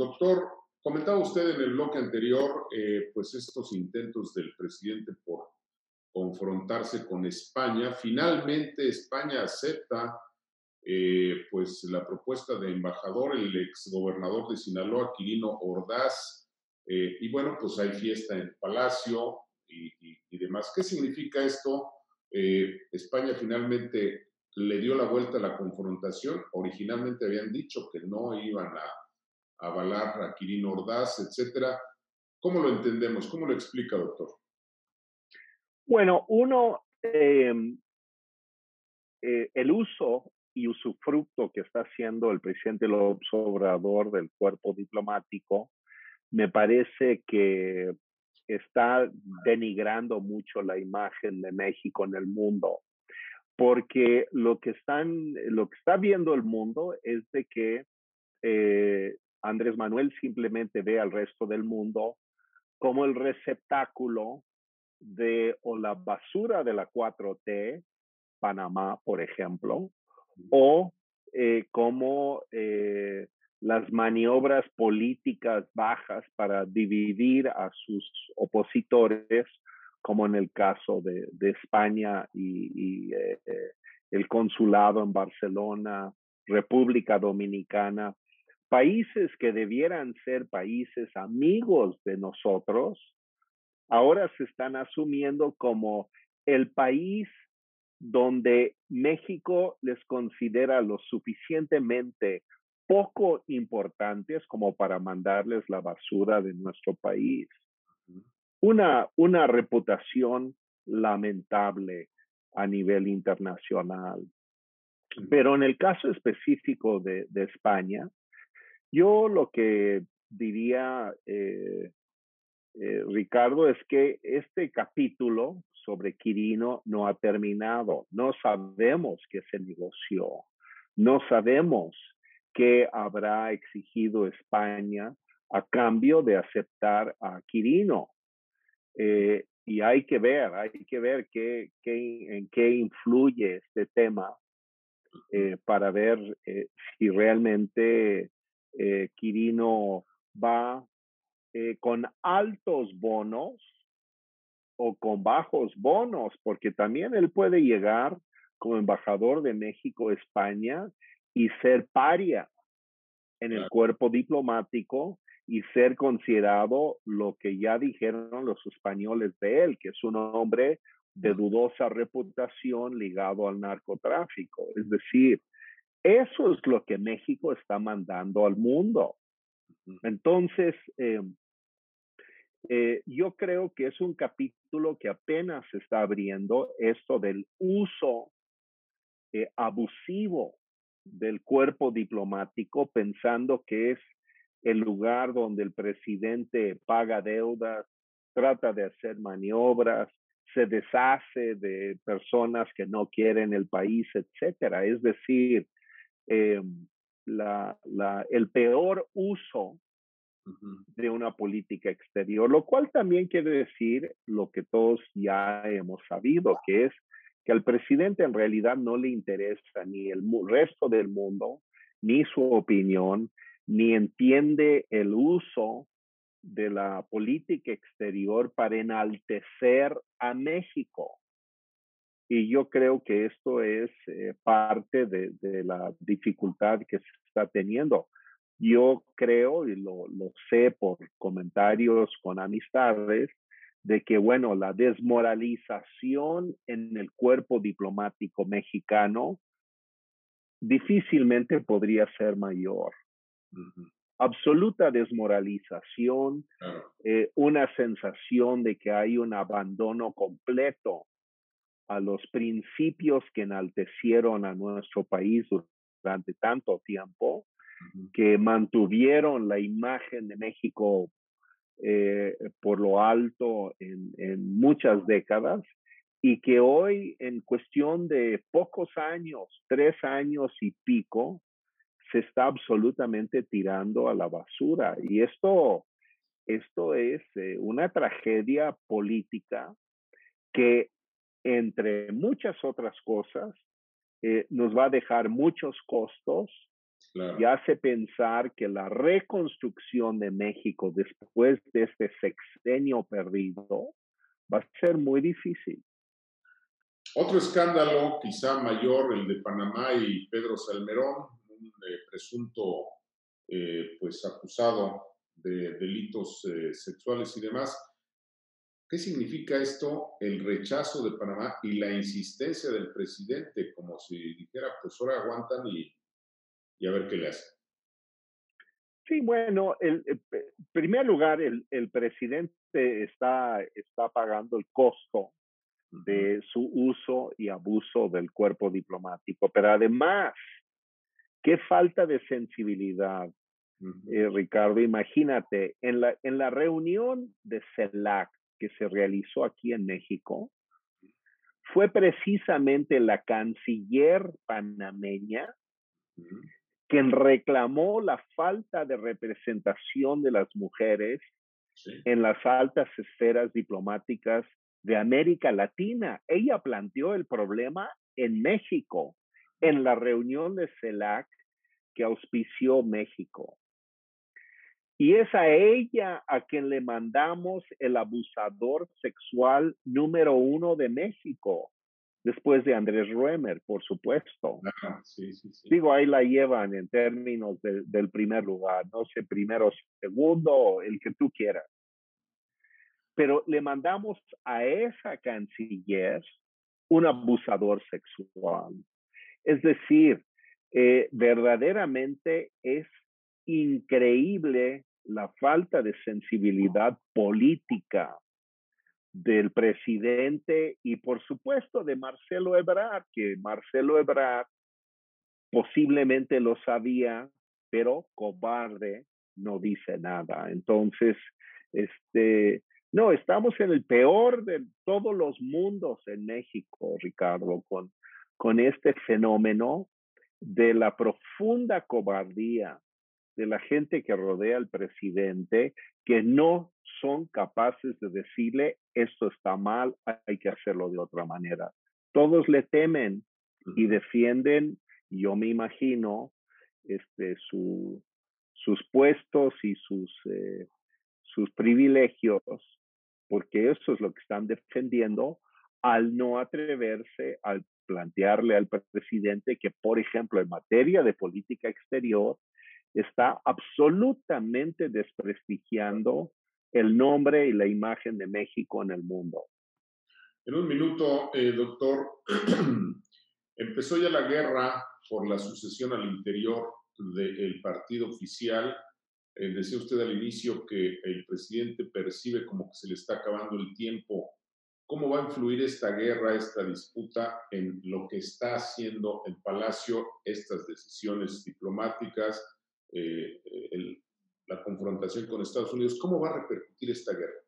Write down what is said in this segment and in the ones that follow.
Doctor, comentaba usted en el bloque anterior, pues estos intentos del presidente por confrontarse con España. Finalmente España acepta pues la propuesta de embajador, el exgobernador de Sinaloa, Quirino Ordaz, y bueno, pues hay fiesta en Palacio y demás. ¿Qué significa esto? España finalmente le dio la vuelta a la confrontación. Originalmente habían dicho que no iban a avalar a Quirino Ordaz, etcétera. ¿Cómo lo entendemos? ¿Cómo lo explica, doctor? Bueno, el uso y usufructo que está haciendo el presidente López Obrador del cuerpo diplomático, me parece que está denigrando mucho la imagen de México en el mundo, porque lo que está viendo el mundo es de que Andrés Manuel simplemente ve al resto del mundo como el receptáculo de o la basura de la 4T, Panamá, por ejemplo, o como las maniobras políticas bajas para dividir a sus opositores, como en el caso de España y el consulado en Barcelona, República Dominicana, países que debieran ser países amigos de nosotros, ahora se están asumiendo como el país donde México les considera lo suficientemente poco importantes como para mandarles la basura de nuestro país. Una reputación lamentable a nivel internacional. Pero en el caso específico de España, yo lo que diría, Ricardo, es que este capítulo sobre Quirino no ha terminado. No sabemos qué se negoció. No sabemos qué habrá exigido España a cambio de aceptar a Quirino. Y hay que ver en qué influye este tema para ver si realmente Quirino va con altos bonos o con bajos bonos, porque también él puede llegar como embajador de México a España y ser paria en el cuerpo diplomático y ser considerado lo que ya dijeron los españoles de él, que es un hombre de dudosa reputación ligado al narcotráfico. Es decir, eso es lo que México está mandando al mundo. Entonces, yo creo que es un capítulo que apenas se está abriendo, esto del uso abusivo del cuerpo diplomático, pensando que es el lugar donde el presidente paga deudas, trata de hacer maniobras, se deshace de personas que no quieren el país, etcétera. Es decir, eh, el peor uso de una política exterior, lo cual también quiere decir lo que todos ya hemos sabido, que es que al presidente en realidad no le interesa ni el resto del mundo, ni su opinión, ni entiende el uso de la política exterior para enaltecer a México. Y yo creo que esto es parte de la dificultad que se está teniendo. Yo creo, y lo sé por comentarios con amistades, de que, bueno, la desmoralización en el cuerpo diplomático mexicano difícilmente podría ser mayor. Absoluta desmoralización, una sensación de que hay un abandono completo a los principios que enaltecieron a nuestro país durante tanto tiempo, que mantuvieron la imagen de México por lo alto en muchas décadas y que hoy en cuestión de pocos años, 3 años y pico, se está absolutamente tirando a la basura. Y esto es una tragedia política que, entre muchas otras cosas, nos va a dejar muchos costos claro. y hace pensar que la reconstrucción de México después de este sexenio perdido va a ser muy difícil. Otro escándalo, quizá mayor, el de Panamá y Pedro Salmerón, un presunto pues acusado de delitos sexuales y demás. ¿Qué significa esto, el rechazo de Panamá y la insistencia del presidente? Como si dijera, pues ahora aguantan y a ver qué le hacen. Sí, bueno, en primer lugar, el presidente está pagando el costo Ujú, de su uso y abuso del cuerpo diplomático, pero además, qué falta de sensibilidad, ujú, Ricardo. Imagínate, en la reunión de CELAC que se realizó aquí en México, fue precisamente la canciller panameña ujú, quien reclamó la falta de representación de las mujeres sí, en las altas esferas diplomáticas de América Latina. Ella planteó el problema en México, en la reunión de CELAC que auspició México. Y es a ella a quien le mandamos el abusador sexual número 1 de México, después de Andrés Ruemer, por supuesto. claro, sí, sí, sí. Digo, ahí la llevan en términos del primer lugar, no sé, primero, segundo, el que tú quieras. Pero le mandamos a esa canciller un abusador sexual. Es decir, verdaderamente es increíble la falta de sensibilidad política del presidente y por supuesto de Marcelo Ebrard, que Marcelo Ebrard posiblemente lo sabía, pero cobarde no dice nada. Entonces, no, estamos en el peor de todos los mundos en México, Ricardo, con este fenómeno de la profunda cobardía de la gente que rodea al presidente, que no son capaces de decirle esto está mal, hay que hacerlo de otra manera. Todos le temen y Ujú. defienden, yo me imagino, sus puestos y sus privilegios, porque eso es lo que están defendiendo, al no atreverse al plantearle al presidente que, por ejemplo, en materia de política exterior, está absolutamente desprestigiando el nombre y la imagen de México en el mundo. En un minuto, doctor, empezó ya la guerra por la sucesión al interior del partido oficial. Decía usted al inicio que el presidente percibe como que se le está acabando el tiempo. ¿Cómo va a influir esta guerra, esta disputa en lo que está haciendo el Palacio, estas decisiones diplomáticas, el, la confrontación con Estados Unidos? ¿Cómo va a repercutir esta guerra?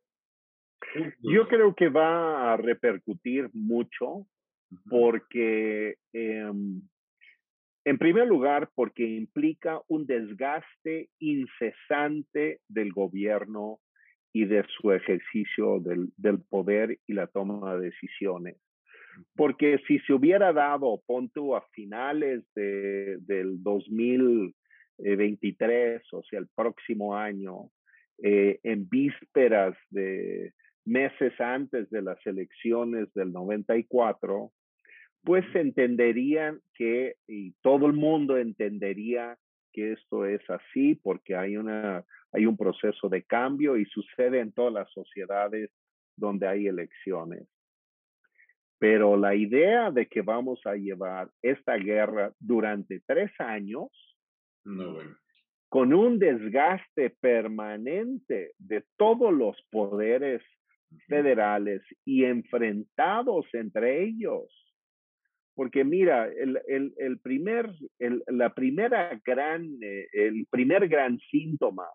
Un Yo minuto. creo que va a repercutir mucho Ujú, porque, en primer lugar, porque implica un desgaste incesante del gobierno y de su ejercicio del poder y la toma de decisiones. Porque si se hubiera dado, pon tú, a finales del 2023, o sea, el próximo año, en vísperas de meses antes de las elecciones del 94, pues ujú. entenderían que, y todo el mundo entendería que esto es así porque hay un proceso de cambio y sucede en todas las sociedades donde hay elecciones. Pero la idea de que vamos a llevar esta guerra durante 3 años No, bueno. con un desgaste permanente de todos los poderes Ujú, federales y enfrentados entre ellos. Porque mira, el primer gran síntoma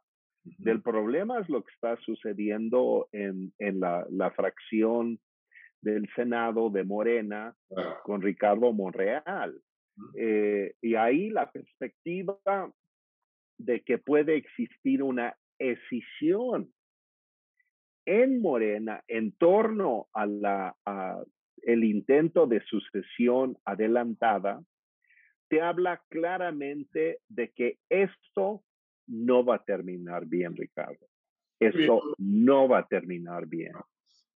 ujú. del problema es lo que está sucediendo en la fracción del Senado de Morena Claro. con Ricardo Monreal. Ujú, Y ahí la perspectiva de que puede existir una escisión en Morena en torno a el intento de sucesión adelantada, te habla claramente de que esto no va a terminar bien, Ricardo. Muy bien. Esto no va a terminar bien.